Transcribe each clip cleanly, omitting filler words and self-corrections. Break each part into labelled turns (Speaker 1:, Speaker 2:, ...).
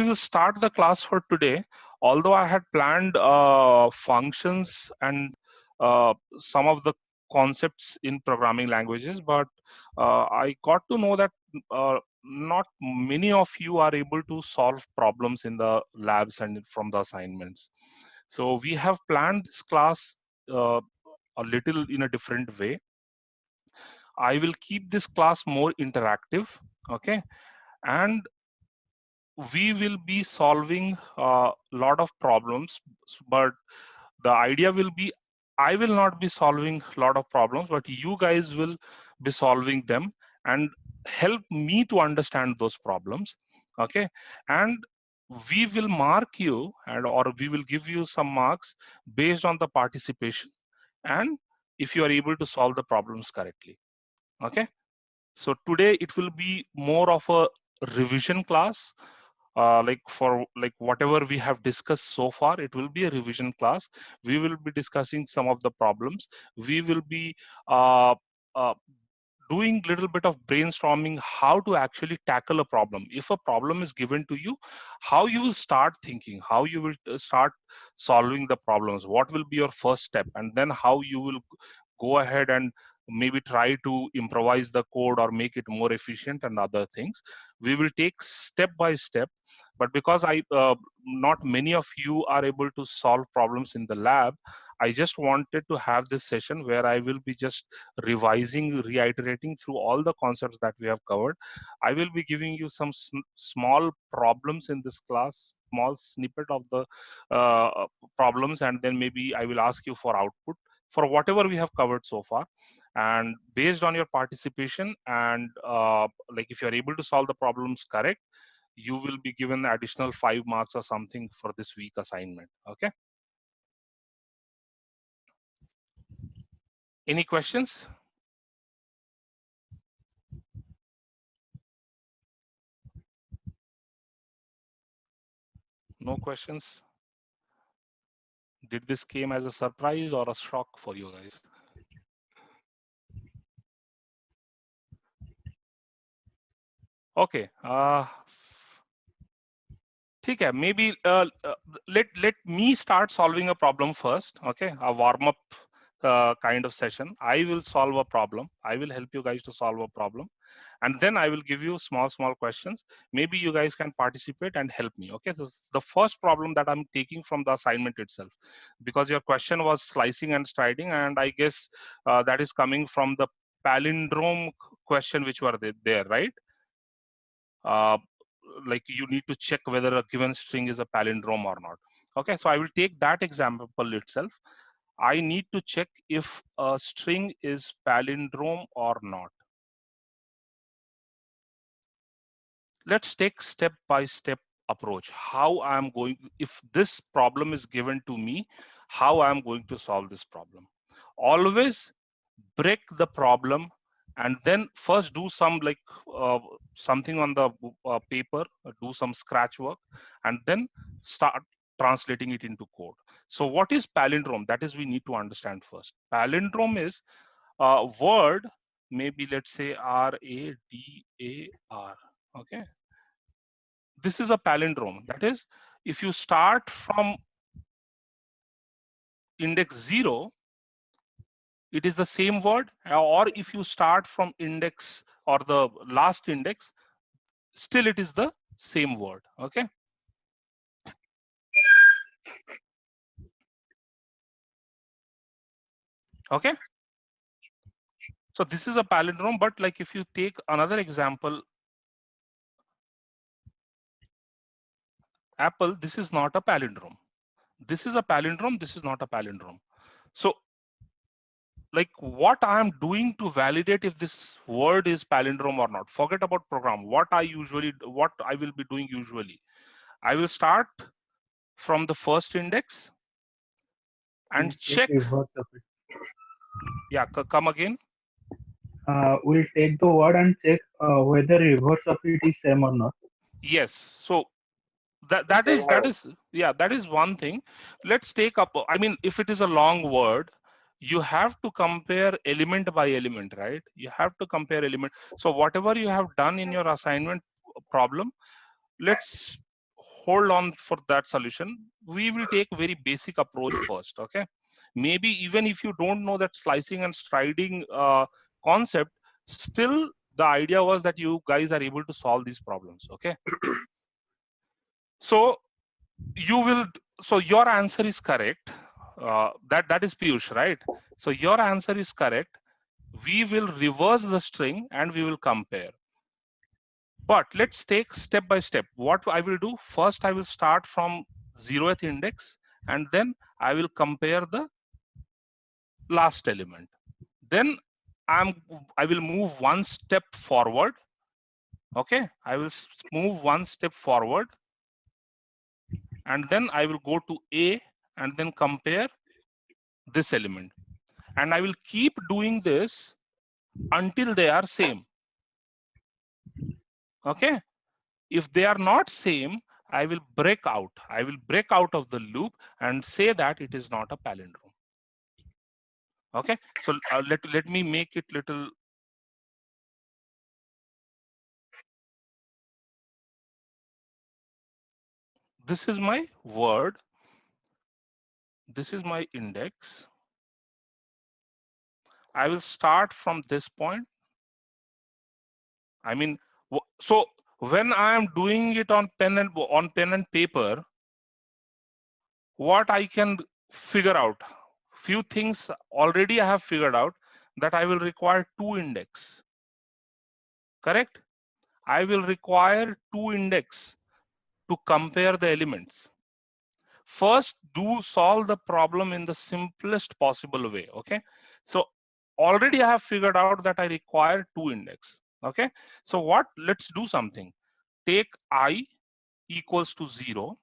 Speaker 1: we will start the class for today. Although I had planned functions and some of the concepts in programming languages, but I got to know that not many of you are able to solve problems in the labs and from the assignments. So we have planned this class a little in a different way. I will keep this class more interactive, okay? And we will be solving a lot of problems, but the idea will be I will not be solving a lot of problems, but you guys will be solving them and help me to understand those problems, okay? And we will mark you, and or we will give you some marks based on the participation and if you are able to solve the problems correctly, okay? So today it will be more of a revision class. Like for like whatever we have discussed so far, it will be a revision class. We will be discussing some of the problems. We will be uh, uh, doing little bit of brainstorming how to actually tackle a problem. If a problem is given to you, how you will start thinking, how you will start solving the problems, what will be your first step, and then how you will go ahead and maybe try to improvise the code or make it more efficient and other things. We will take step by step. But because not many of you are able to solve problems in the lab, I just wanted to have this session where I will be just revising, reiterating through all the concepts that we have covered. I will be giving you some small problems in this class, small snippet of the problems, and then maybe I will ask you for output for whatever we have covered so far. And based on your participation and like if you're able to solve the problems correct, you will be given additional 5 marks or something for this week assignment, okay? Any questions? No questions? Did this came as a surprise or a shock for you guys? Okay. ठीक है, maybe let me start solving a problem first, okay? A warm up kind of session. I will solve a problem. I will help you guys to solve a problem, and then I will give you small questions. Maybe you guys can participate and help me, okay? So the first problem that I'm taking from the assignment itself, because your question was slicing and striding, and I guess that is coming from the palindrome question which were there, right? Like you need to check whether a given string is a palindrome or not. Okay, so I will take that example itself. I need to check if a string is palindrome or not. Let's take step by step approach. How I'm going, if this problem is given to me, how I'm going to solve this problem. Always break the problem and then first do some like something on the paper, do some scratch work, and then start translating it into code. So what is palindrome? That is we need to understand first. Palindrome is a word, maybe let's say RADAR, okay? This is a palindrome. That is, if you start from index 0, it is the same word, or if you start from index or the last index, still it is the same word, okay? Okay, so this is a palindrome, but like if you take another example, apple, this is not a palindrome. This is a palindrome, this is not a palindrome. So like what I am doing to validate if this word is palindrome or not, forget about program. What I will be doing usually, I will start from the first index and check.
Speaker 2: Reverse of it.
Speaker 1: Yeah, come again.
Speaker 2: We'll take the word and check whether reverse of it is same or not.
Speaker 1: Yes, so that is yeah, that is one thing. Let's take up, I mean, if it is a long word, you have to compare element by element, right? You have to compare element. So whatever you have done in your assignment problem, let's hold on for that solution. We will take very basic approach first. Okay, maybe even if you don't know that slicing and striding concept, still the idea was that you guys are able to solve these problems. Okay, so you will, so your answer is correct. That is Piyush, right? So your answer is correct. We will reverse the string and we will compare. But let's take step by step. What I will do first, I will start from 0th index and then I will compare the last element. Then I will move one step forward. Okay, I will move one step forward and then I will go to A and then compare this element. And I will keep doing this until they are same. Okay, if they are not same, I will break out. I will break out of the loop and say that it is not a palindrome. Okay, so let me make it little. This is my word. This is my index. I will start from this point. I mean, so when I am doing it on pen and paper, what I can figure out, few things already I have figured out, that I will require 2 index. Correct? I will require 2 index to compare the elements. First, do solve the problem in the simplest possible way. Okay, so already I have figured out that I require 2 index. Okay, so what, let's do something. Take I equals to 0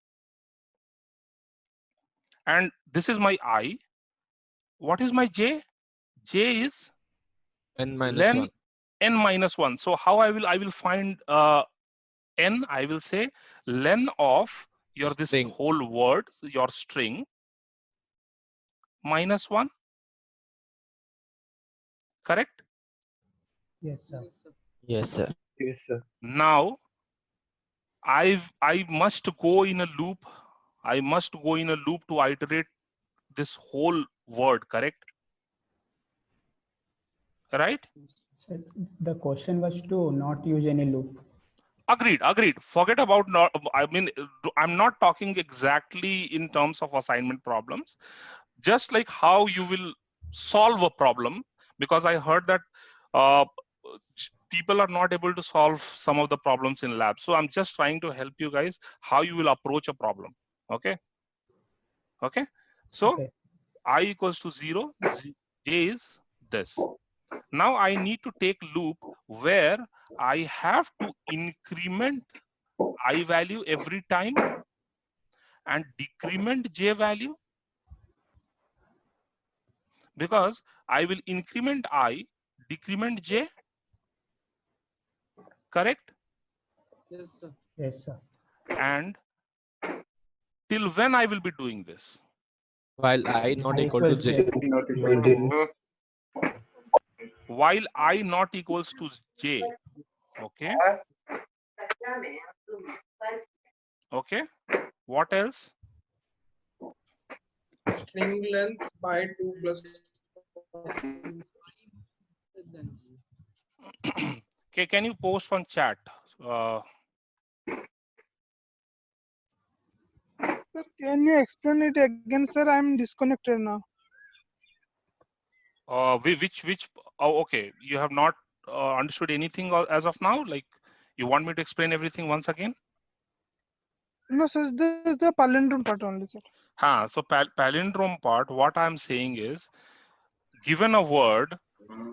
Speaker 1: and this is my I. What is my j? J is
Speaker 3: n minus
Speaker 1: len
Speaker 3: 1.
Speaker 1: n minus 1. So how I will find n? I will say len of your this
Speaker 3: String.
Speaker 1: whole word, your string, minus 1. Correct?
Speaker 4: Yes, sir.
Speaker 3: Yes, sir.
Speaker 2: Yes, sir.
Speaker 1: Now I must go in a loop. I must go in a loop to iterate this whole word. Correct? Right?
Speaker 4: So the question was to not use any loop.
Speaker 1: Agreed. Forget about not. I mean, I'm not talking exactly in terms of assignment problems. Just like how you will solve a problem, because I heard that people are not able to solve some of the problems in labs. So I'm just trying to help you guys how you will approach a problem. Okay. Okay. So
Speaker 4: Okay.
Speaker 1: I equals to 0, j is this. Now I need to take loop where I have to increment I value every time and decrement j value, because I will increment I, decrement j. Correct?
Speaker 4: Yes, sir. Yes, sir.
Speaker 1: And till when I will be doing this?
Speaker 3: While I not
Speaker 4: I
Speaker 3: equal to
Speaker 4: equals
Speaker 3: j.
Speaker 4: j.
Speaker 1: While I not equals to j. Okay. Okay. What else?
Speaker 5: String length by 2 plus.
Speaker 1: Okay, can you post on chat?
Speaker 5: Sir, can you explain it again, sir? I'm disconnected now.
Speaker 1: Which? Oh, okay. You have not understood anything as of now. Like, you want me to explain everything once again?
Speaker 5: No, sir, this is the palindrome part only, sir.
Speaker 1: So palindrome part. What I'm saying is, given a word,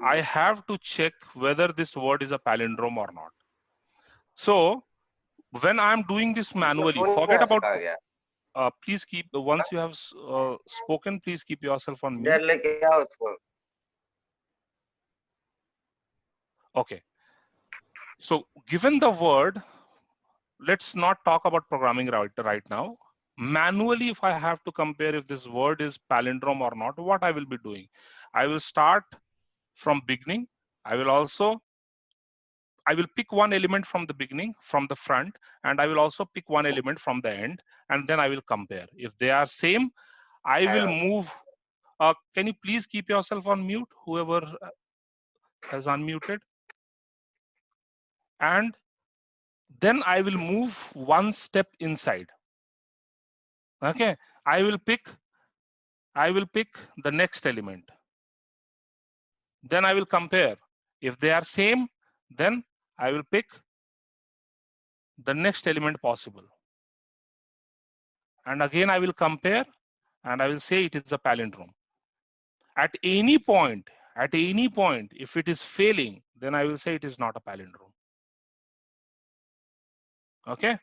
Speaker 1: I have to check whether this word is a palindrome or not. So when I'm doing this manually, forget about. Please keep, once you have spoken, please keep yourself on mute. Okay. So given the word, let's not talk about programming right now. Manually, if I have to compare if this word is palindrome or not, what I will be doing? I will start from beginning. I will also I will pick one element from the beginning, from the front, and I will also pick one element from the end, and then I will compare. If they are same, I will move. Can you please keep yourself on mute, whoever has unmuted? And then I will move one step inside. Okay, I will pick the next element. Then I will compare. If they are same, then I will pick the next element possible. And again, I will compare, and I will say it is a palindrome. At any point, if it is failing, then I will say it is not a palindrome. Okay.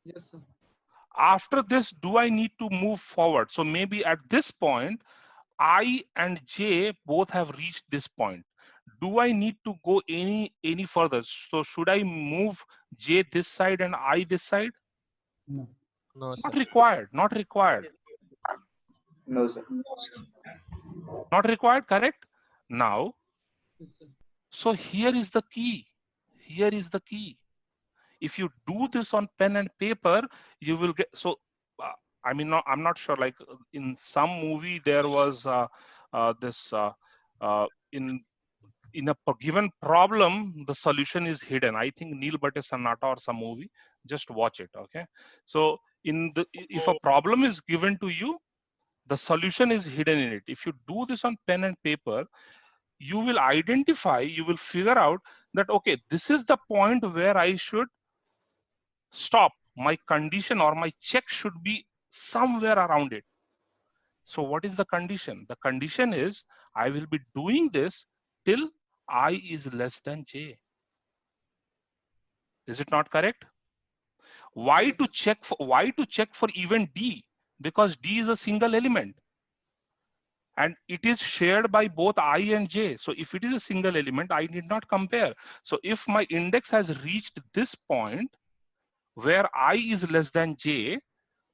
Speaker 6: Yes, sir.
Speaker 1: After this, do I need to move forward? So maybe at this point, I and J both have reached this point. Do I need to go any further? So should I move J this side and I this side?
Speaker 4: No.
Speaker 3: No, sir.
Speaker 1: Not required. Not required.
Speaker 7: No, sir.
Speaker 1: Not required. Correct. Now,
Speaker 6: Yes, sir.
Speaker 1: so here is the key. Here is the key. If you do this on pen and paper, you will get. So, I mean, I'm not sure. Like in some movie, there was this in a given problem, the solution is hidden. I think Neil Bhatte Sonata or some movie. Just watch it. Okay. So, if a problem is given to you, the solution is hidden in it. If you do this on pen and paper, you will identify. You will figure out that okay, this is the point where I should stop. My condition or my check should be somewhere around it. So what is the condition? The condition is I will be doing this till I is less than J. Is it not correct? Why to check for even D? Because D is a single element and it is shared by both I and J. So if it is a single element, I need not compare. So if my index has reached this point where I is less than J,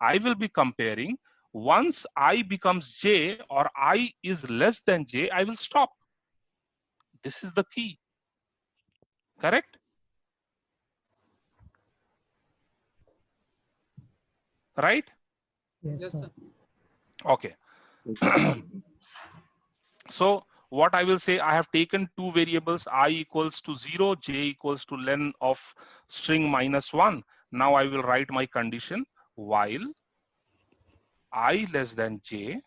Speaker 1: I will be comparing. Once I becomes J or I is less than J, I will stop. This is the key. Correct? Right?
Speaker 4: Yes,
Speaker 6: Yes,
Speaker 4: sir.
Speaker 6: sir.
Speaker 1: Okay. So what I will say, I have taken two variables, I equals to 0, J equals to len of string -1. Now I will write my condition while I less than J.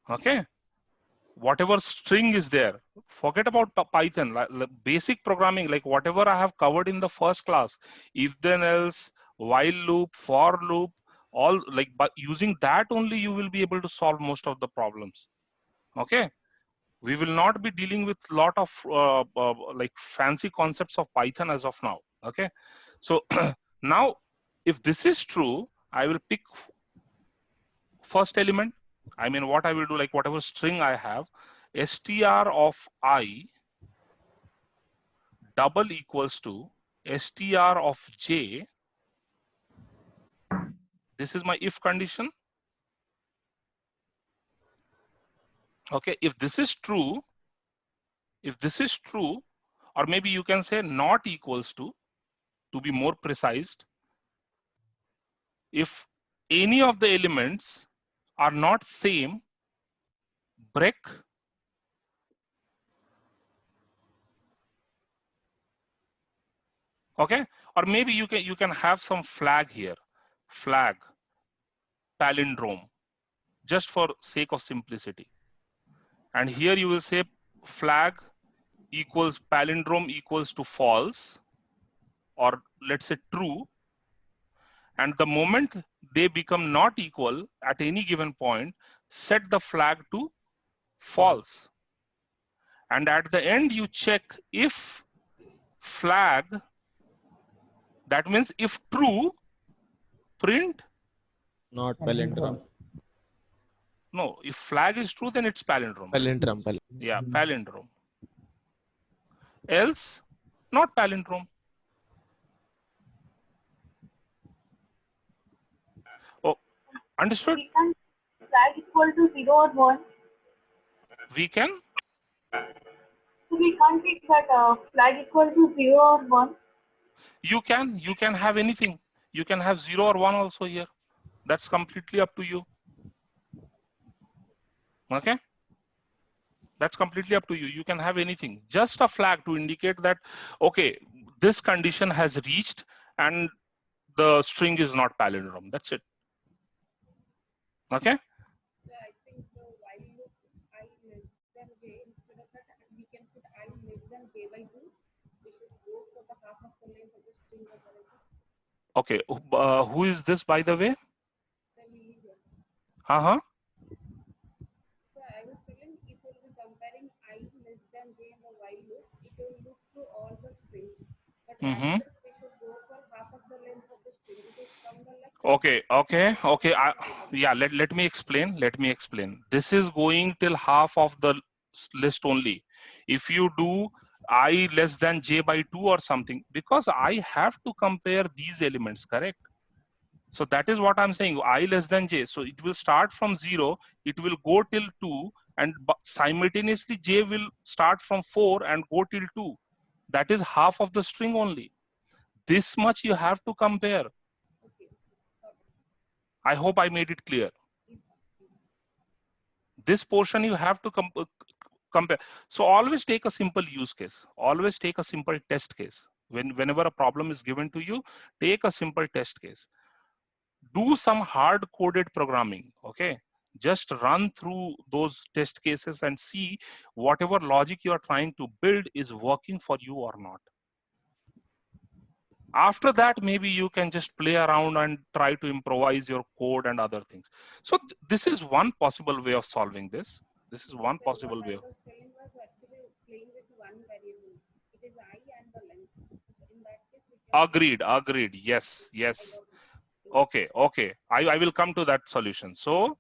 Speaker 1: Okay. Whatever string is there, forget about Python, like basic programming, like whatever I have covered in the first class, if then else, while loop, for loop, all like by using that only you will be able to solve most of the problems. Okay. We will not be dealing with lot of like fancy concepts of Python as of now. Okay. So now if this is true, I will pick first element. I mean, what I will do, like whatever string I have, str of I double equals to str of J. This is my if condition. Okay, if this is true, or maybe you can say not equals to be more precise, if any of the elements are not same, break. Okay, or maybe you can have some flag here, flag, palindrome, just for sake of simplicity. And here you will say flag equals palindrome equals to false, or let's say true. And the moment they become not equal at any given point, set the flag to false. And at the end, you check if flag, that means if true, print.
Speaker 3: Not palindrome.
Speaker 1: No, if flag is true, then it's palindrome.
Speaker 3: Palindrome.
Speaker 1: Yeah, palindrome. Else, not palindrome. Oh, understood?
Speaker 8: Flag equal to 0 or 1.
Speaker 1: we can,
Speaker 8: So we can't take that flag equal to 0 or 1.
Speaker 1: you can have anything. You can have 0 or 1 also here. That's completely up to you. Okay, that's completely up to you. You can have anything, just a flag to indicate that, okay, this condition has reached and the string is not palindrome. That's it. Okay.
Speaker 9: I think the while loop I less than j, instead of that we can put I less than j by 2. We should go for the half of the length of the string or whatever.
Speaker 1: Okay. Who is this, by the way?
Speaker 9: The Lily here.
Speaker 1: Uh-huh.
Speaker 9: So I was telling if we'll be comparing I less than j in the while loop, it will look through all the strings. But
Speaker 1: Mm-hmm.
Speaker 9: rather we should go for half of the length of the string. It is from the left.
Speaker 1: Okay. Yeah, let me explain. This is going till half of the list only. If you do I less than j by 2 or something, because I have to compare these elements, correct? So that is what I'm saying, I less than j. So it will start from 0, it will go till 2, and simultaneously j will start from 4 and go till 2. That is half of the string only. This much you have to compare.
Speaker 9: Okay.
Speaker 1: I hope I made it clear. This portion you have to compare. So always take a simple use case. Always take a simple test case. Whenever a problem is given to you, take a simple test case. Do some hard-coded programming, okay? Just run through those test cases and see whatever logic you are trying to build is working for you or not. After that, maybe you can just play around and try to improvise your code and other things. So this is one possible way of solving this. This is one possible way.
Speaker 9: What I was telling was actually playing with one variable. It is I and the length. In that case, we can.
Speaker 1: Agreed. Yes. Okay. I will come to that solution. So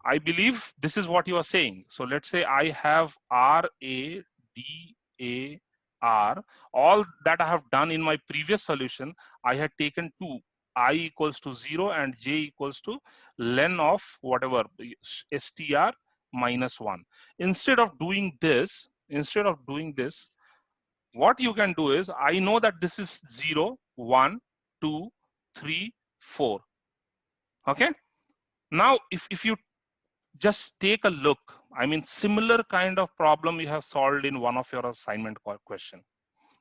Speaker 1: I believe this is what you are saying. So let's say I have R, A, D, A, R. All that I have done in my previous solution, I had taken 2, I equals to 0 and j equals to len of whatever, str minus 1. Instead of doing this, what you can do is, I know that this is 0, 1, 2, 3, 4. Okay. Now, if you just take a look, I mean, similar kind of problem you have solved in one of your assignment question.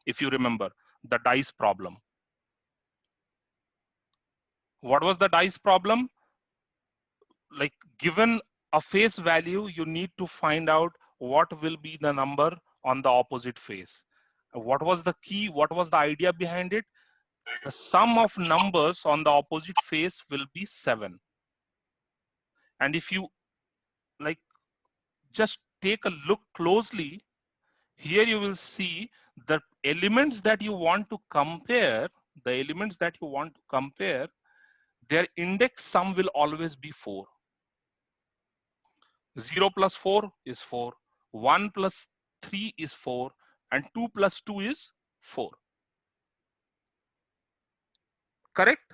Speaker 1: If you remember the dice problem. What was the dice problem? Like, given a face value, you need to find out what will be the number on the opposite face. What was the key? What was the idea behind it? The sum of numbers on the opposite face will be 7. And if you like just take a look closely, here you will see the elements that you want to compare, their index sum will always be 4. 0 plus 4 is 4, 1 plus 3 is 4, and 2 plus 2 is 4. Correct?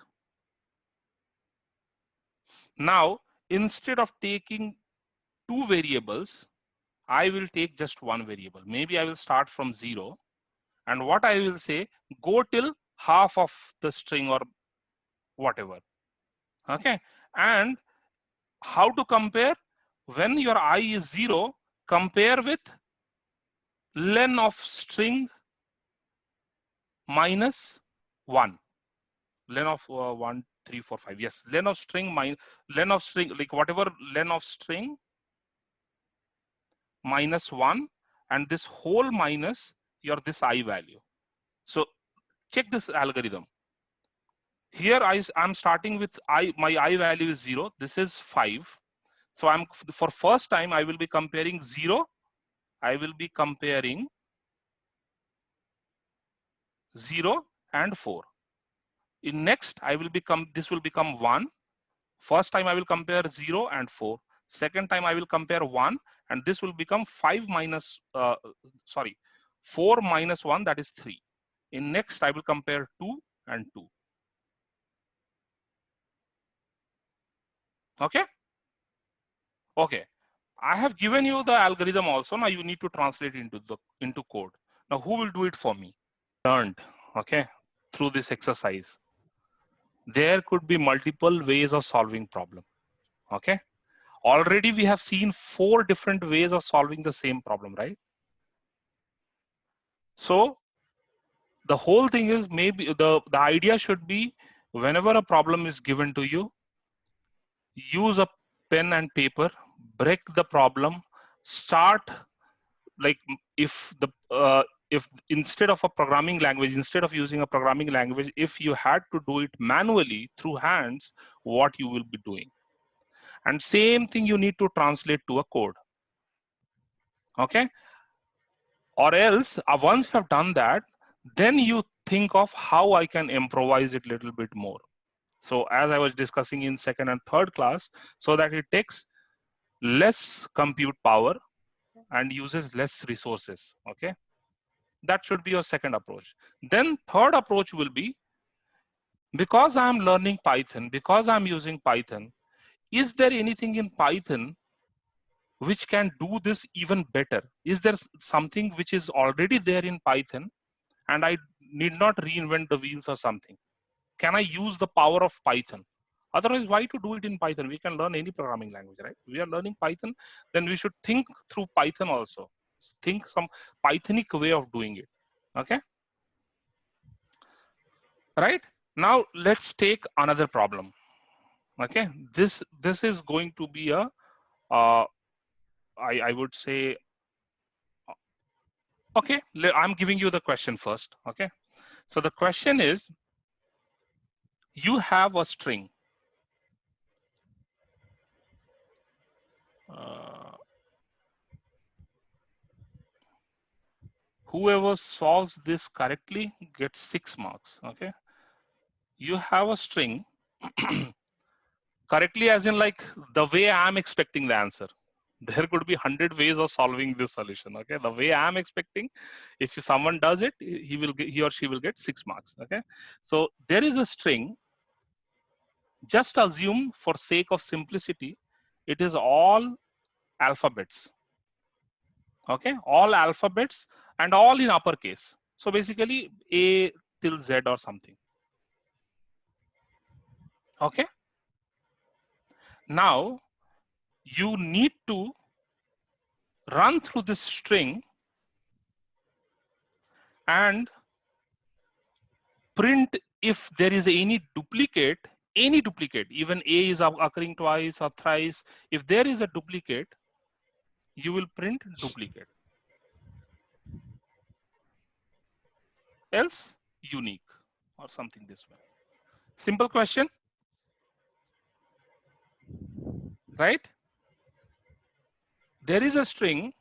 Speaker 1: Now, instead of taking 2 variables, I will take just one variable. Maybe I will start from 0. And what I will say, go till half of the string or whatever. Okay. And how to compare? When your I is 0, compare with len of string minus 1. Len of 1, 3, 4, 5. Yes, len of string minus len of string, like whatever len of string minus 1, and this whole minus your this I value. So check this algorithm. Here I'm starting with my I value is 0. This is 5. So I'm for first time I will be comparing 0. I will be comparing 0 and 4. In next I will become, this will become 1. First time I will compare 0 and 4. Second time I will compare 1, and this will become 5 minus 4 minus 1, that is 3. In next I will compare 2 and 2. Okay. I have given you the algorithm also. Now you need to translate into code. Now who will do it for me? Learned, okay, through this exercise. There could be multiple ways of solving problem. Okay. Already we have seen 4 different ways of solving the same problem, right? So the whole thing is, maybe the idea should be, whenever a problem is given to you, use a pen and paper, break the problem, start, like, if instead of a programming language, instead of using a programming language, if you had to do it manually through hands, what you will be doing. And same thing you need to translate to a code. Okay. Or else, once you have done that, then you think of how I can improvise it a little bit more. So as I was discussing in second and third class, so that it takes less compute power and uses less resources. Okay. That should be your second approach. Then third approach will be, because I'm learning Python, because I'm using Python, is there anything in Python which can do this even better? Is there something which is already there in Python and I need not reinvent the wheels or something? Can I use the power of Python? Otherwise, why to do it in Python? We can learn any programming language, right? We are learning Python, then we should think through Python also. Think some Pythonic way of doing it. Okay. Right. Now let's take another problem. Okay. This is going to be a, I would say, okay, I'm giving you the question first. Okay. So the question is, you have a string. Whoever solves this correctly gets 6 marks. Okay. You have a string correctly, as in like the way I'm expecting the answer. There could be 100 ways of solving this solution. Okay. The way I'm expecting, if someone does it, he or she will get 6 marks. Okay. So there is a string. Just assume, for sake of simplicity, it is all alphabets. Okay. All alphabets and all in uppercase. So basically A till Z or something. Okay. Now you need to run through this string and print if there is any duplicate, even A is occurring twice or thrice. If there is a duplicate, you will print duplicate. Else unique or something this way. Simple question, right? There is a string.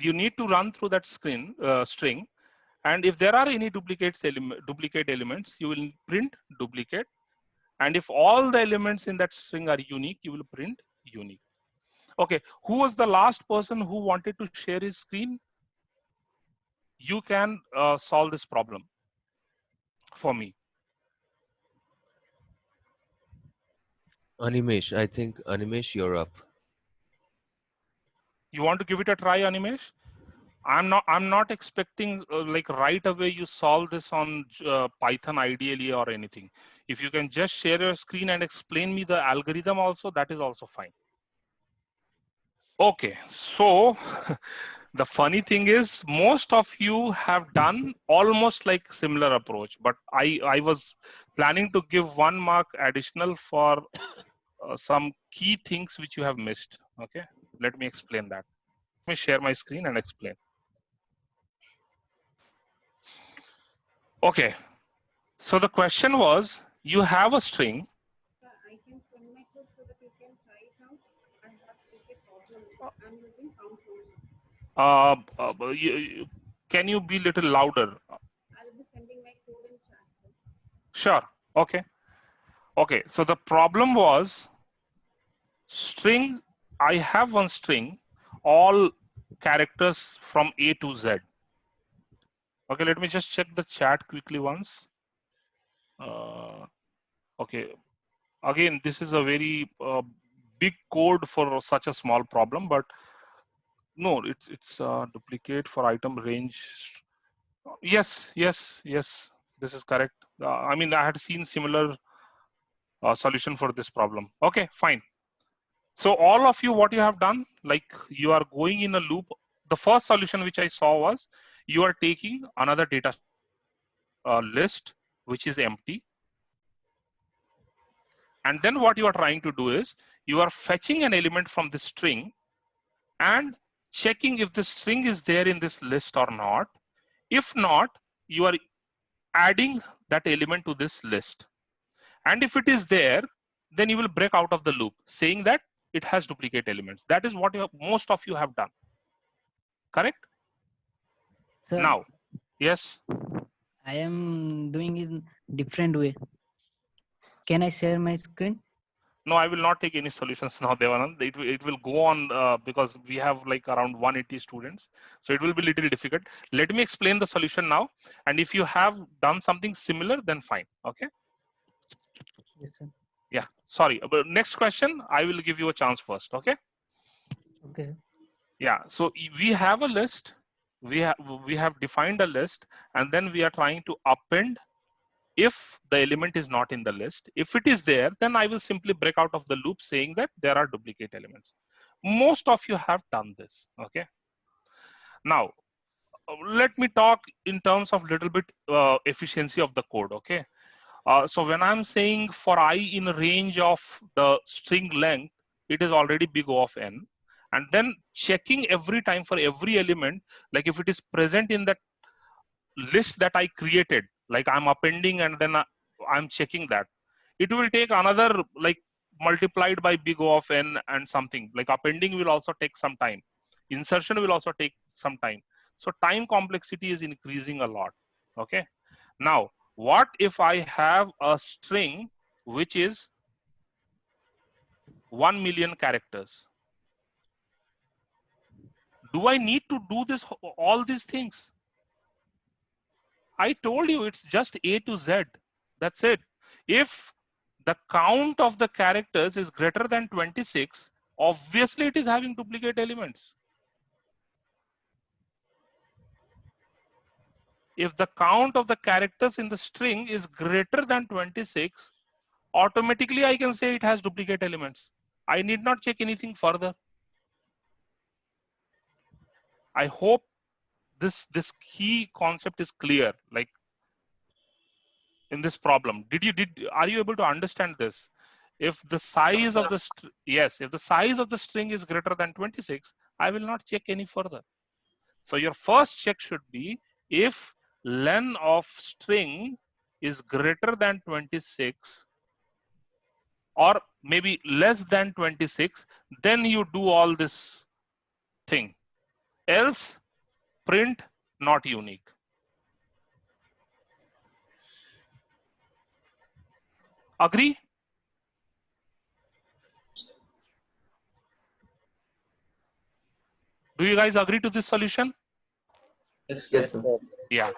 Speaker 1: You need to run through that string, and if there are any duplicate elements, you will print duplicate. And if all the elements in that string are unique, you will print unique. Okay, who was the last person who wanted to share his screen? You can solve this problem for me.
Speaker 10: Animesh, I think Animesh, you're up.
Speaker 1: You want to give it a try, Animesh? I'm not expecting like right away you solve this on Python ideally or anything. If you can just share your screen and explain me the algorithm also, that is also fine. Okay, so the funny thing is, most of you have done almost like similar approach, but I was planning to give 1 mark additional for some key things which you have missed. Okay, let me explain that. Let me share my screen and explain. Okay, so the question was, you have a string.
Speaker 9: Sir, I can send my code so that you can try it out. I have a problem. I'm using count version.
Speaker 1: Can you be a little louder?
Speaker 9: I'll be sending my code in chat, sir.
Speaker 1: Sure. Okay. Okay. So the problem was string. I have one string, all characters from A to Z. Okay. Let me just check the chat quickly once. Okay. Again, this is a very big code for such a small problem, but no, it's duplicate for item range. Yes, yes, yes. This is correct. I mean, I had seen similar solution for this problem. Okay, fine. So all of you, what you have done, like you are going in a loop. The first solution which I saw was you are taking another data list which is empty, and then what you are trying to do is you are fetching an element from the string and checking if the string is there in this list or not. If not, you are adding that element to this list. And if it is there, then you will break out of the loop saying that it has duplicate elements. That is what most of you have done. Correct?
Speaker 11: Sir,
Speaker 1: Now, yes.
Speaker 11: I am doing in different way. Can I share my screen?
Speaker 1: No, I will not take any solutions now, Devanand. It will go on because we have like around 180 students. So it will be a little difficult. Let me explain the solution now. And if you have done something similar, then fine. Okay.
Speaker 11: Yes, sir.
Speaker 1: Yeah, sorry. But next question, I will give you a chance first. Okay.
Speaker 11: Okay, sir.
Speaker 1: Yeah. So we have a list. We have defined a list, and then we are trying to append if the element is not in the list. If it is there, then I will simply break out of the loop saying that there are duplicate elements. Most of you have done this. Okay. Now, let me talk in terms of little bit efficiency of the code. Okay. So when I'm saying for I in range of the string length, it is already big O of n. And then checking every time for every element, like if it is present in that list that I created, like I'm appending and then I'm checking that. It will take another like multiplied by big O of n and something. Like appending will also take some time. Insertion will also take some time. So time complexity is increasing a lot. Okay. Now, what if I have a string which is 1 million characters? Do I need to do this, all these things? I told you it's just A to Z. That's it. If the count of the characters is greater than 26, obviously it is having duplicate elements. If the count of the characters in the string is greater than 26, automatically I can say it has duplicate elements. I need not check anything further. I hope this key concept is clear. Like in this problem, are you able to understand this? If the size of the if the size of the string is greater than 26, I will not check any further. So your first check should be if len of string is greater than 26 or maybe less than 26, then you do all this thing. Else print not unique. Agree? Do you guys agree to this solution?
Speaker 7: Yes, sir.
Speaker 1: Yeah.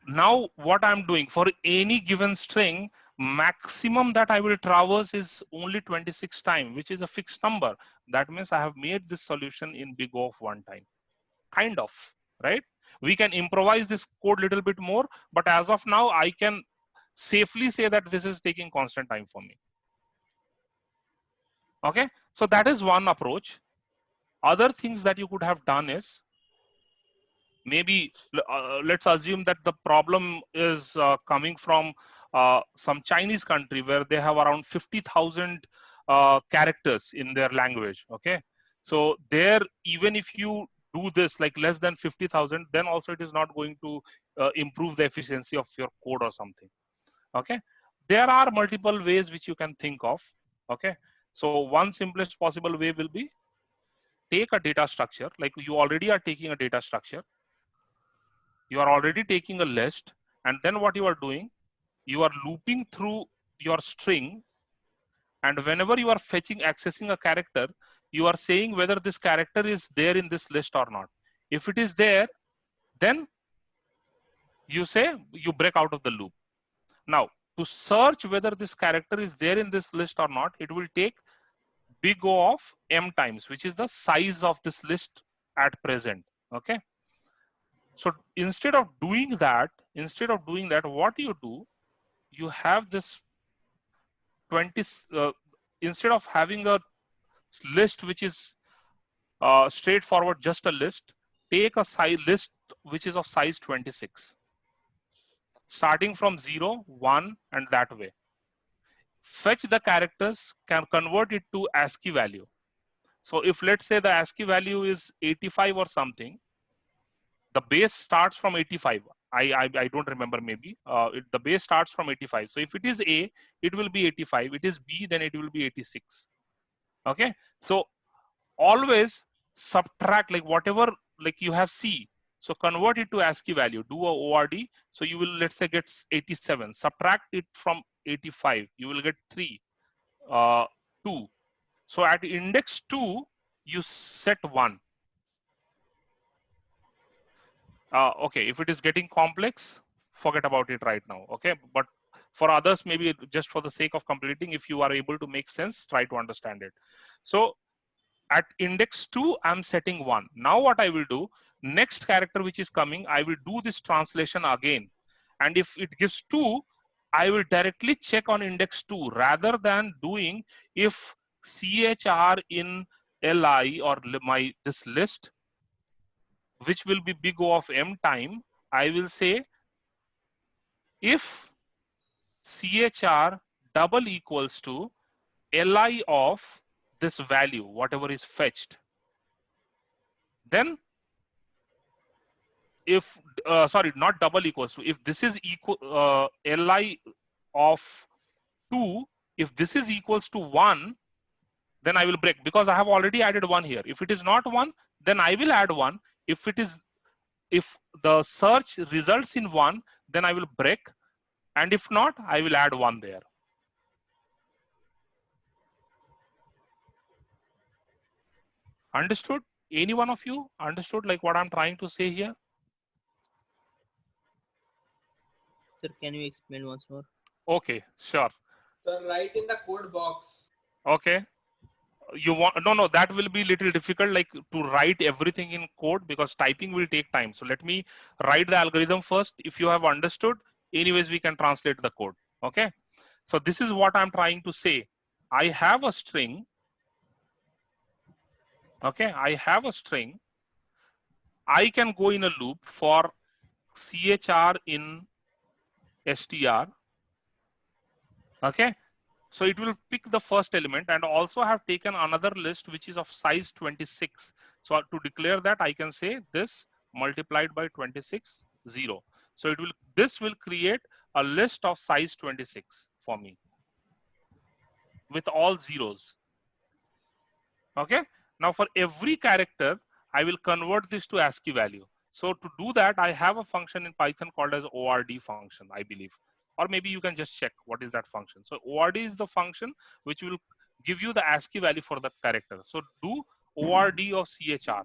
Speaker 1: Now what I'm doing for any given string, maximum that I will traverse is only 26 times, which is a fixed number. That means I have made this solution in big O of 1 time. Kind of, right? We can improvise this code a little bit more, but as of now, I can safely say that this is taking constant time for me. Okay, so that is one approach. Other things that you could have done is maybe let's assume that the problem is coming from some Chinese country where they have around 50,000 characters in their language. Okay, so there, even if you do this like less than 50,000, then also it is not going to improve the efficiency of your code or something. Okay, there are multiple ways which you can think of. Okay, so one simplest possible way will be take a data structure, like you already are taking a data structure. You are already taking a list, and then what you are doing, you are looping through your string, and whenever you are accessing a character, you are saying whether this character is there in this list or not. If it is there, then you say you break out of the loop. Now, to search whether this character is there in this list or not, it will take big O of m times, which is the size of this list at present. Okay. So instead of doing that, what you do, you have this 20, instead of having a list which is straightforward, just a list, take a size list which is of size 26, starting from 0, 1, and that way. Fetch the characters, can convert it to ASCII value. So if let's say the ASCII value is 85 or something, the base starts from 85. I don't remember, maybe the base starts from 85. So if it is A, it will be 85. It is B, then it will be 86. Okay. So always subtract, like whatever, like you have C. So convert it to ASCII value, do a ORD. So you will, let's say, get 87. Subtract it from 85. You will get 3, 2. So at index 2, you set 1. Okay, if it is getting complex, forget about it right now. Okay, but for others, maybe just for the sake of completing, if you are able to make sense, try to understand it. So at index 2, I'm setting 1. Now what I will do, next character which is coming, I will do this translation again. And if it gives 2, I will directly check on index 2 rather than doing if CHR in LI or this list, which will be big O of m time, I will say if CHR double equals to LI of this value, whatever is fetched, then if, sorry, not double equals to, if this is equal, LI of 2, if this is equals to 1, then I will break, because I have already added 1 here. If it is not 1, then I will add 1. If it is, if the search results in 1, then I will break. And if not, I will add 1 there. Understood? Any one of you understood like what I'm trying to say here?
Speaker 7: Sir, can you explain once more?
Speaker 1: Okay, sure.
Speaker 6: Sir, write in the code box.
Speaker 1: Okay. You want, no, that will be little difficult, like to write everything in code, because typing will take time. So let me write the algorithm first. If you have understood, anyways, we can translate the code. Okay. So this is what I'm trying to say. I have a string. Okay. I have a string. I can go in a loop for CHR in str. Okay. So it will pick the first element, and also have taken another list which is of size 26. So to declare that, I can say this multiplied by 26, 0. So it will, this will create a list of size 26 for me with all zeros. Okay. Now for every character, I will convert this to ASCII value. So to do that, I have a function in Python called as ORD function, I believe. Or maybe you can just check what is that function. So ORD is the function which will give you the ASCII value for the character. So do ORD of CHR.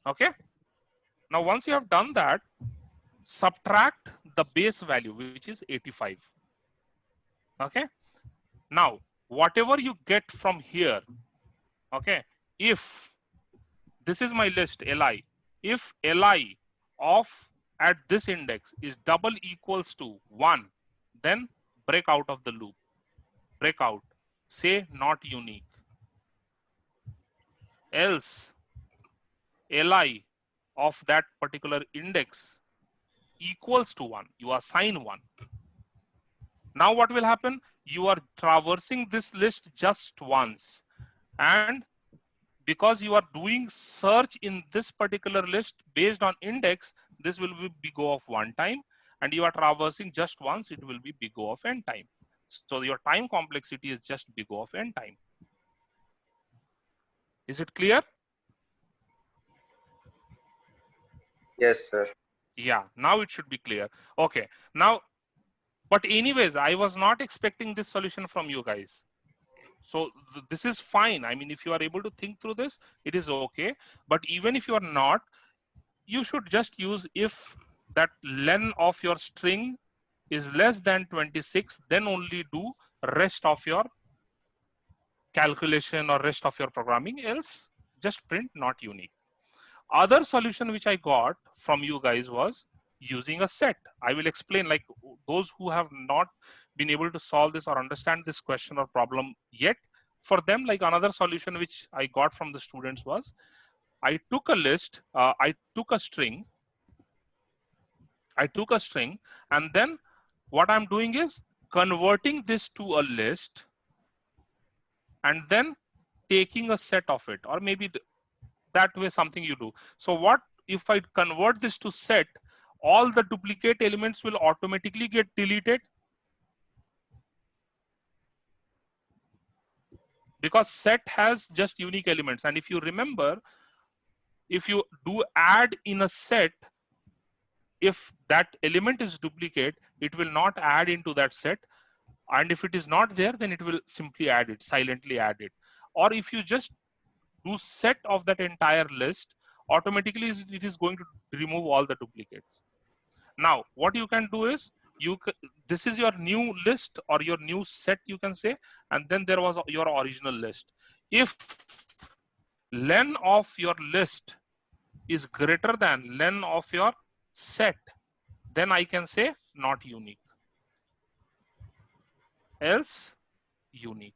Speaker 1: Okay. Now, once you have done that, subtract the base value, which is 85. Okay. Now, whatever you get from here, okay, if this is my list LI, if LI of at this index is double equals to 1, then break out of the loop. Break out. Say not unique. Else LI of that particular index equals to 1. You assign 1. Now what will happen? You are traversing this list just once. And because you are doing search in this particular list based on index, this will be big O of 1 time, and you are traversing just once, it will be big O of n time. So your time complexity is just big O of n time. Is it clear?
Speaker 7: Yes, sir.
Speaker 1: Yeah, now it should be clear. Okay, now, but anyways, I was not expecting this solution from you guys. So this is fine. I mean, if you are able to think through this, it is okay. But even if you are not, you should just use if that len of your string is less than 26, then only do rest of your calculation or rest of your programming, else just print not unique. Other solution which I got from you guys was using a set. I will explain, like those who have not been able to solve this or understand this question or problem yet, for them, like another solution which I got from the students was, I took a list, I took a string, and then what I'm doing is converting this to a list and then taking a set of it, or maybe that way something you do. So what if I convert this to set, all the duplicate elements will automatically get deleted, because set has just unique elements. And if you remember, if you do add in a set, if that element is duplicate, it will not add into that set. And if it is not there, then it will simply add it, silently add it. Or if you just do set of that entire list, automatically it is going to remove all the duplicates. Now, what you can do is, this is your new list or your new set, you can say, and then there was your original list. If len of your list is greater than len of your set, then I can say not unique, else unique.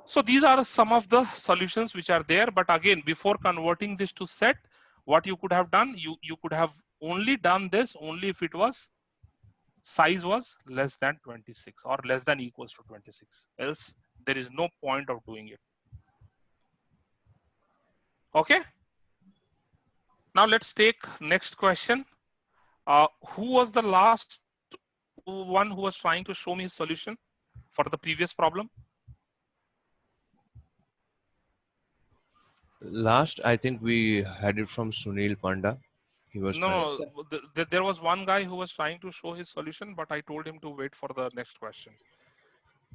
Speaker 1: So these are some of the solutions which are there. But again, before converting this to set, what you could have done, you could have only done this only if it was size was less than 26 or less than equals to 26. Else there is no point of doing it. Okay. Now let's take next question. Who was the last one who was trying to show me his solution for the previous problem?
Speaker 10: Last, I think we had it from Sunil Panda. He was
Speaker 1: No, there was one guy who was trying to show his solution, but I told him to wait for the next question.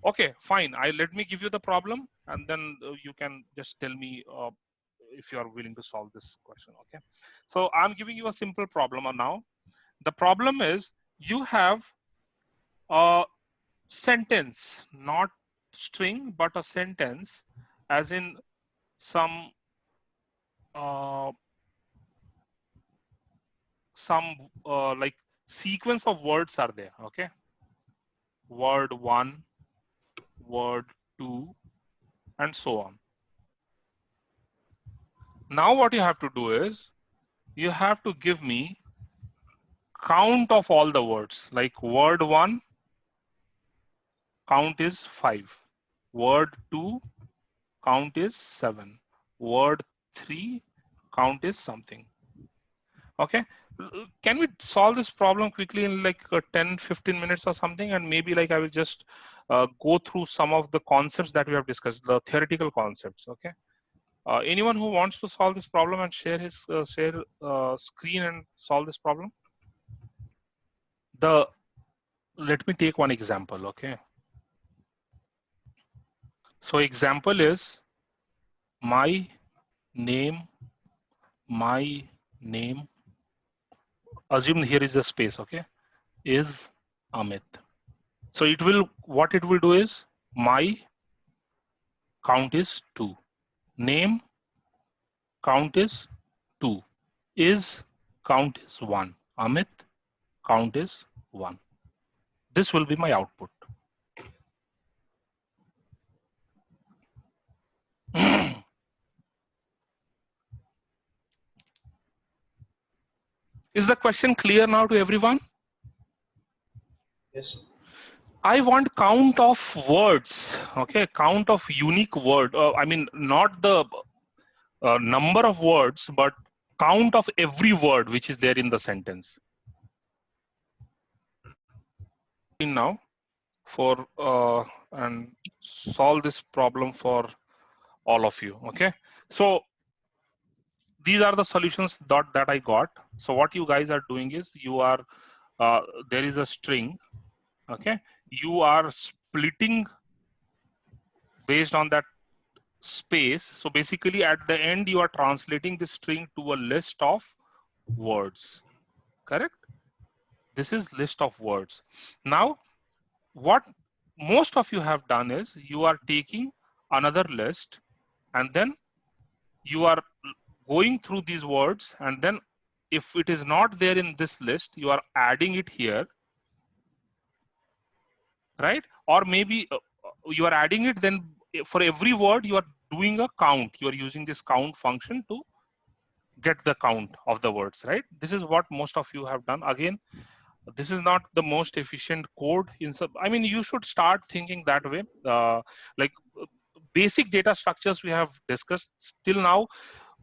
Speaker 1: Okay, fine. Let me give you the problem, and then you can just tell me if you are willing to solve this question. Okay. So I'm giving you a simple problem now. The problem is you have a sentence, not string, but a sentence, as in some like sequence of words are there. Okay. Word 1, word 2, and so on. Now what you have to do is you have to give me count of all the words. Like word 1, count is 5. Word 2, count is 7. Word 3, count is something. Okay. Can we solve this problem quickly in like 10-15 minutes or something? And maybe like I will just go through some of the concepts that we have discussed, the theoretical concepts. Okay. Anyone who wants to solve this problem and share his screen and solve this problem? Let me take one example. Okay. So example is my name. Assume here is a space. Okay, is Amit. So what it will do is my count is 2. Name count is 2. Is count is 1. Amit count is 1. This will be my output. Is the question clear now to everyone?
Speaker 6: Yes.
Speaker 1: I want count of words. Okay, count of unique word. I mean, not the number of words, but count of every word which is there in the sentence. Now for and solve this problem for all of you. Okay, so these are the solutions that I got. So what you guys are doing is you are there is a string. Okay, you are splitting based on that space. So basically at the end you are translating the string to a list of words. Correct? This is list of words. Now what most of you have done is you are taking another list and then you are going through these words, and then if it is not there in this list, you are adding it here, right? Or maybe you are adding it, then for every word you are doing a count. You are using this count function to get the count of the words, right? This is what most of you have done. Again, this is not the most efficient code in some, I mean, you should start thinking that way. Like basic data structures we have discussed till now,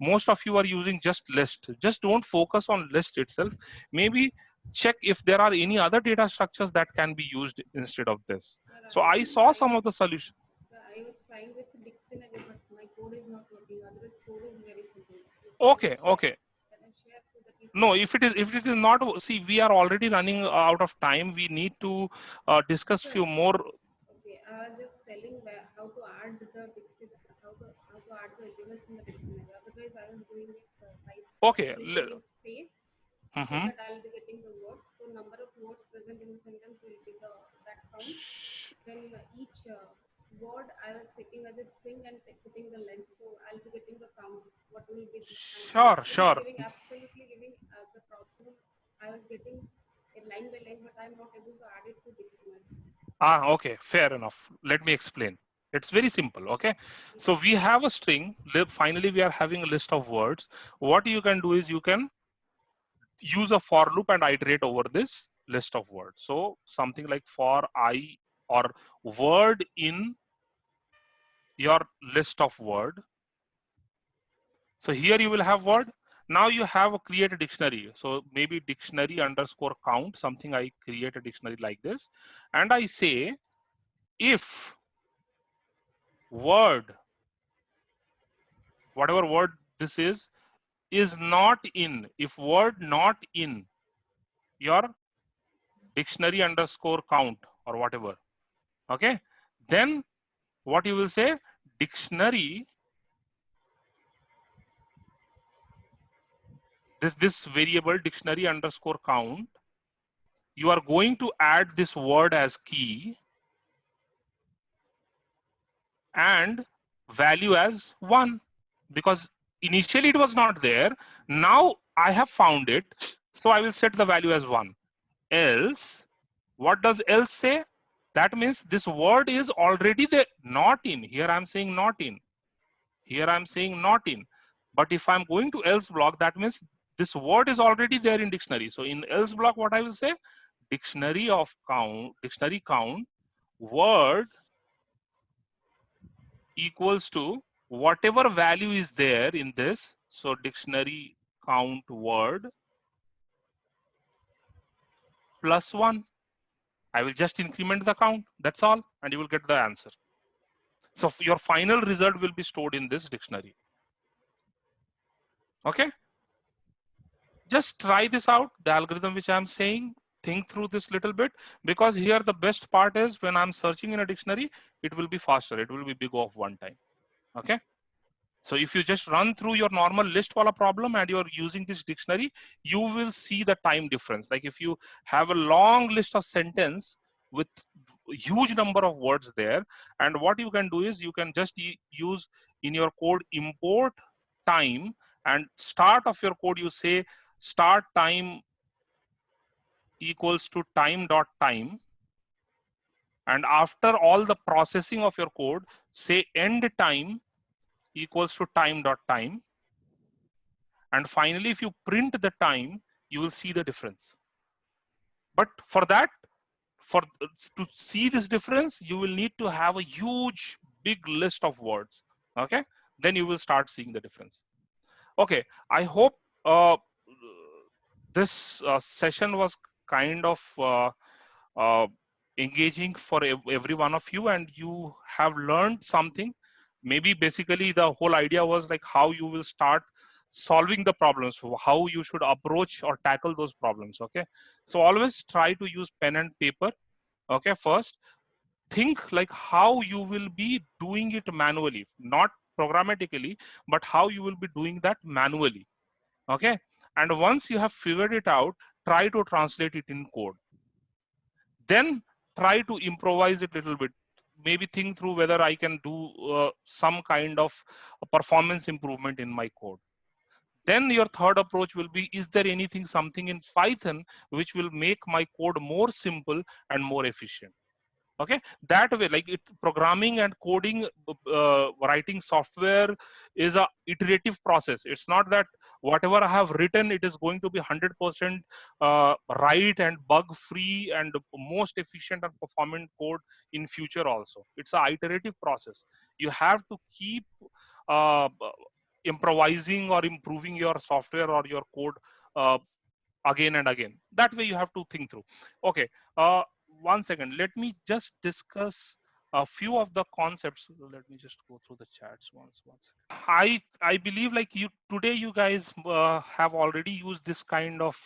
Speaker 1: most of you are using just list. Just don't focus on list itself. Maybe check if there are any other data structures that can be used instead of this. So I saw some of the solution.
Speaker 9: I was trying with dictionary, but my code is not working. Otherwise, code is very simple.
Speaker 1: Okay, okay. No, if it is not, see, we are already running out of time. We need to discuss few more.
Speaker 9: Okay, I was just telling how to add the dictionary, how to add the elements in the dictionary. Otherwise, I was doing it by
Speaker 1: Okay.
Speaker 9: space.
Speaker 1: So
Speaker 9: that I'll be getting the words. So number of words present in the sentence will be that count. Then each word I was taking as a string and putting the length. So I'll be getting the count. What will be the
Speaker 1: sure.
Speaker 9: Absolutely giving the problem. I was getting a line by line, but I'm not able to add it to dictionary.
Speaker 1: Okay, fair enough. Let me explain. It's very simple. Okay, so we have a string. Finally, we are having a list of words. What you can do is you can use a for loop and iterate over this list of words. So something like for I or word in your list of word. So here you will have word. Now you have a create a dictionary. So maybe dictionary underscore count, something. I create a dictionary like this. And I say if word, whatever word this is not in, if word not in your dictionary underscore count or whatever, okay, then what you will say, dictionary, this variable dictionary underscore count, you are going to add this word as key and value as 1, because initially it was not there. Now I have found it, so I will set the value as 1. Else, what does else say? That means this word is already there, not in. Here I'm saying not in. Here I'm saying not in. But if I'm going to else block, that means this word is already there in dictionary. So in else block, what I will say, dictionary of count, dictionary count, word equals to whatever value is there in this. So dictionary count word plus 1. I will just increment the count. That's all. And you will get the answer. So your final result will be stored in this dictionary. Okay. Just try this out. The algorithm which I'm saying, think through this little bit, because here the best part is when I'm searching in a dictionary, it will be faster. It will be big of one time. Okay. So if you just run through your normal list wala problem and you're using this dictionary, you will see the time difference. Like if you have a long list of sentence with huge number of words there, and what you can do is you can just use in your code import time, and start of your code you say start time equals to time.time, and after all the processing of your code say end time equals to time.time, and finally if you print the time, you will see the difference. But for that, to see this difference, you will need to have a huge big list of words. Okay, then you will start seeing the difference. Okay, I hope this session was kind of engaging for every one of you, and you have learned something. Maybe basically the whole idea was like how you will start solving the problems, how you should approach or tackle those problems. Okay, so always try to use pen and paper. Okay, first think like how you will be doing it manually, not programmatically, but how you will be doing that manually. Okay, and once you have figured it out, try to translate it in code. Then try to improvise it a little bit. Maybe think through whether I can do some kind of a performance improvement in my code. Then your third approach will be, is there something in Python which will make my code more simple and more efficient? Okay, that way, like programming and coding, writing software is a iterative process. It's not that whatever I have written, it is going to be 100% right and bug free and most efficient and performant code in future also. It's a iterative process. You have to keep improvising or improving your software or your code again and again. That way you have to think through. Okay, 1 second. Let me just discuss a few of the concepts. Let me just go through the chats once. I believe like you today, you guys have already used this kind of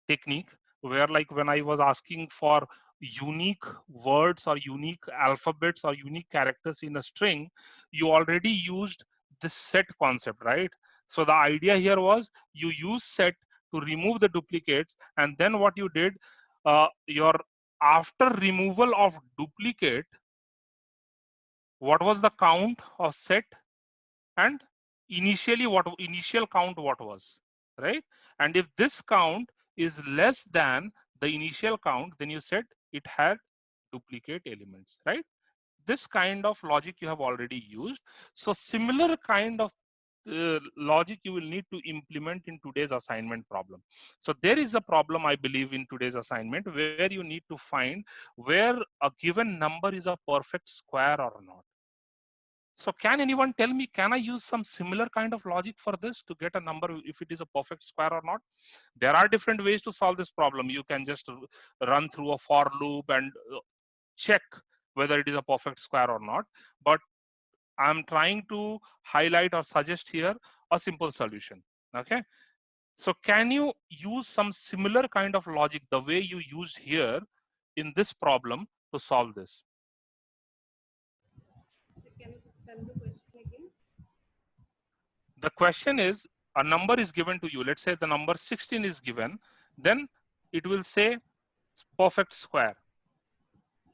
Speaker 1: technique where, like, when I was asking for unique words or unique alphabets or unique characters in a string, you already used this set concept, right? So the idea here was you use set to remove the duplicates, and then what you did, your after removal of duplicate, what was the count of set, and initially what initial count what was, right? And if this count is less than the initial count, then you said it had duplicate elements, right? This kind of logic you have already used. So similar kind of logic you will need to implement in today's assignment problem. So there is a problem, I believe, in today's assignment where you need to find where a given number is a perfect square or not. So can anyone tell me, can I use some similar kind of logic for this to get a number if it is a perfect square or not? There are different ways to solve this problem. You can just run through a for loop and check whether it is a perfect square or not. But I'm trying to highlight or suggest here a simple solution. Okay. So can you use some similar kind of logic the way you used here in this problem to solve this?
Speaker 9: Can you tell the question again?
Speaker 1: The question is, a number is given to you. Let's say the number 16 is given. Then it will say perfect square.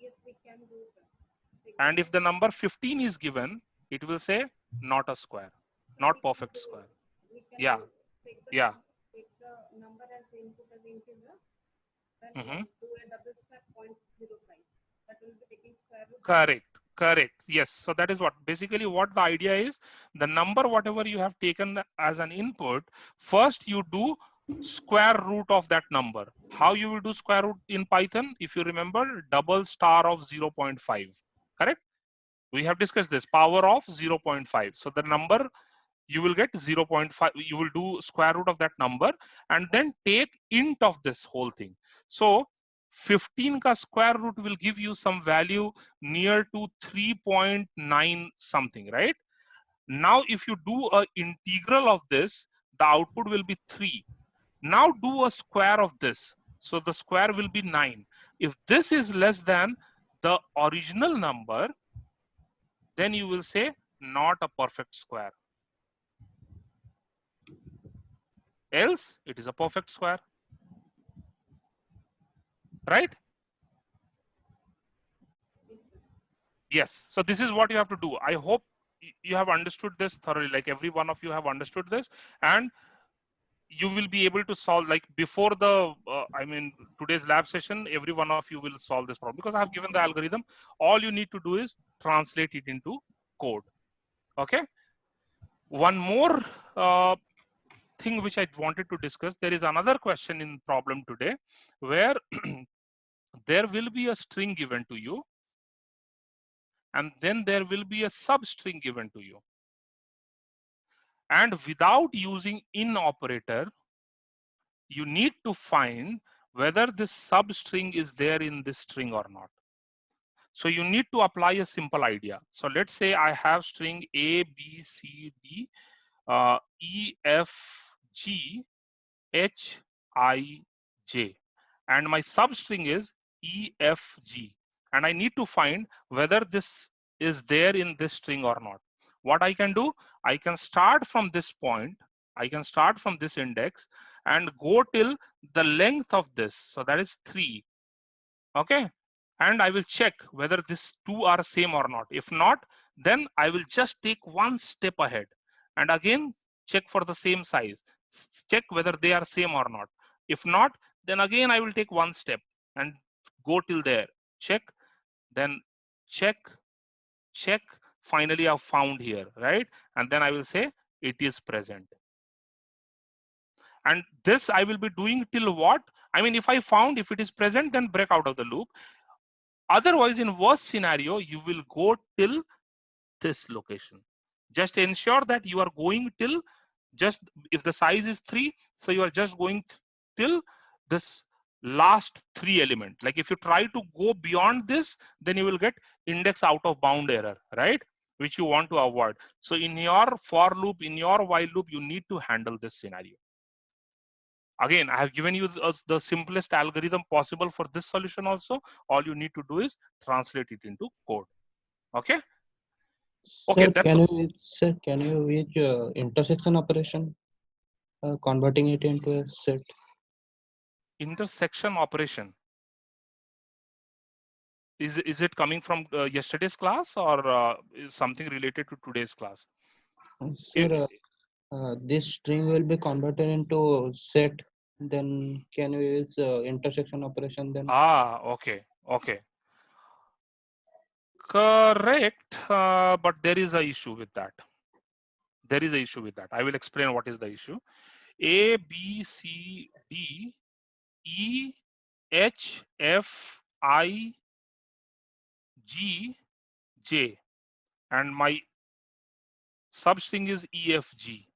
Speaker 9: Yes, we can do that.
Speaker 1: And if the number 15 is given, it will say not a square, not perfect square. Yeah. Yeah.
Speaker 9: Take the number as input as integer, then
Speaker 1: Mm-hmm.
Speaker 9: do a double step 0.05. That will be taking square root.
Speaker 1: Correct. Yes. So that is what basically what the idea is. The number, whatever you have taken as an input, first you do square root of that number. How you will do square root in Python? If you remember, double star of 0.5. Correct? We have discussed this, power of 0.5. So the number, you will get 0.5. You will do square root of that number and then take int of this whole thing. So 15 ka square root will give you some value near to 3.9 something, right? Now, if you do an integral of this, the output will be 3. Now do a square of this. So the square will be 9. If this is less than the original number, then you will say not a perfect square. Else, it is a perfect square. Right? Yes. So this is what you have to do. I hope you have understood this thoroughly, like every one of you have understood this, and you will be able to solve, like before the, today's lab session, every one of you will solve this problem because I have given the algorithm. All you need to do is translate it into code. Okay. One more thing which I wanted to discuss. There is another question in problem today where there will be a string given to you, and then there will be a substring given to you. And without using in operator, you need to find whether this substring is there in this string or not. So you need to apply a simple idea. So let's say I have string A, B, C, D, E, F, G, H, I, J. And my substring is E, F, G. And I need to find whether this is there in this string or not. What I can do, I can start from this point. I can start from this index and go till the length of this. So that is 3. Okay. and I will check whether these two are same or not. If not, then I will just take one step ahead and again check for the same size. Check whether they are same or not. If not, then again I will take one step and go till there. Check, then check, check. Finally, I've found here, right? And then I will say it is present. And this I will be doing till what? I mean, if I found if it is present, then break out of the loop. Otherwise, in worst scenario, you will go till this location. Just ensure that you are going till just if the size is 3, so you are just going till this last 3 element. Like if you try to go beyond this, then you will get index out of bound error, right? Which you want to avoid. So in your for loop, in your while loop, you need to handle this scenario. Again, I have given you the simplest algorithm possible for this solution also. All you need to do is translate it into code. Okay. Okay.
Speaker 12: Sir,
Speaker 1: That's
Speaker 12: can you use intersection operation, converting it into a set?
Speaker 1: intersection operation. Is it coming from yesterday's class or is something related to today's class?
Speaker 12: Sir, this string will be converted into set. Then can you use intersection operation then?
Speaker 1: Okay. Okay. Correct. But there is a issue with that. There is an issue with that. I will explain what is the issue. A, B, C, D, E, H, F, I, G, J, and my substring is E, F, G.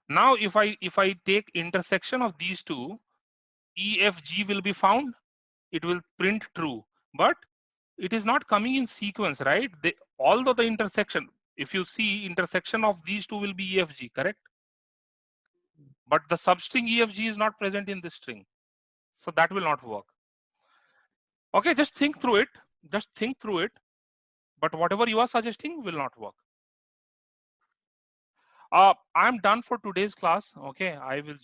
Speaker 1: Now, if I take intersection of these two, E, F, G will be found. It will print true, but it is not coming in sequence, right? Although the intersection, if you see intersection of these two will be E, F, G, correct? But the substring E, F, G is not present in this string. So that will not work. Okay, just think through it. Just think through it. But whatever you are suggesting will not work. I'm done for today's class. Okay, I will